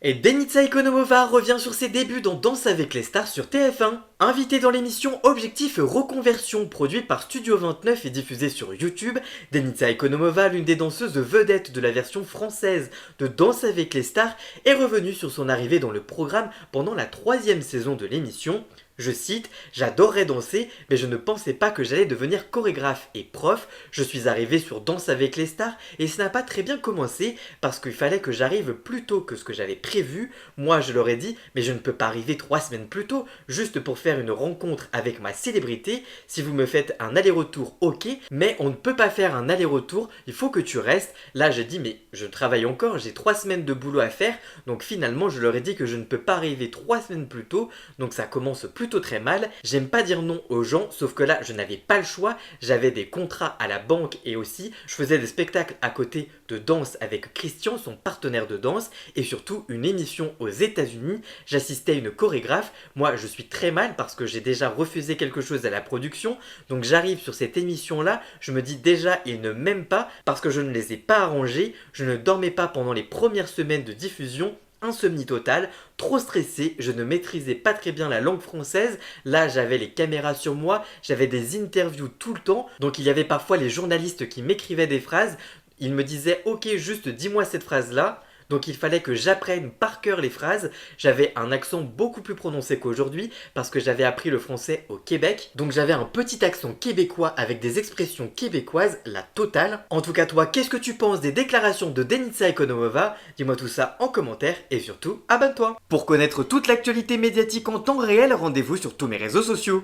Et Denitsa Ekonomova revient sur ses débuts dans Danse avec les stars sur TF1. Invitée dans l'émission Objectif Reconversion produite par Studio 29 et diffusée sur YouTube, Denitsa Ekonomova, l'une des danseuses vedettes de la version française de Danse avec les stars, est revenue sur son arrivée dans le programme pendant la 3e saison de l'émission. Je cite, j'adorerais danser, mais je ne pensais pas que j'allais devenir chorégraphe et prof. Je suis arrivée sur Danse avec les stars et ça n'a pas très bien commencé parce qu'il fallait que j'arrive plus tôt que ce que j'avais prévu. Moi, je leur ai dit, mais je ne peux pas arriver 3 semaines plus tôt, juste pour faire une rencontre avec ma célébrité. Si vous me faites un aller-retour, ok, mais on ne peut pas faire un aller-retour, il faut que tu restes. Là, j'ai dit, mais je travaille encore, j'ai 3 semaines de boulot à faire, donc finalement, je leur ai dit que je ne peux pas arriver 3 semaines plus tôt, donc ça commence plutôt très mal. J'aime pas dire non aux gens, sauf que là, je n'avais pas le choix. J'avais des contrats à la banque et aussi, je faisais des spectacles à côté de danse avec Christian, son partenaire de danse, et surtout une émission aux États-Unis. J'assistais à une chorégraphe. Moi, je suis très mal parce que j'ai déjà refusé quelque chose à la production. Donc j'arrive sur cette émission-là, je me dis déjà, ils ne m'aiment pas parce que je ne les ai pas arrangés. Je ne dormais pas pendant les premières semaines de diffusion. Insomnie totale, trop stressé, je ne maîtrisais pas très bien la langue française, là j'avais les caméras sur moi, j'avais des interviews tout le temps, donc il y avait parfois les journalistes qui m'écrivaient des phrases, ils me disaient ok juste dis-moi cette phrase là, donc il fallait que j'apprenne par cœur les phrases. J'avais un accent beaucoup plus prononcé qu'aujourd'hui parce que j'avais appris le français au Québec. Donc j'avais un petit accent québécois avec des expressions québécoises, la totale. En tout cas toi, qu'est-ce que tu penses des déclarations de Denitsa Ekonomova? Dis-moi tout ça en commentaire et surtout abonne-toi. Pour connaître toute l'actualité médiatique en temps réel, rendez-vous sur tous mes réseaux sociaux.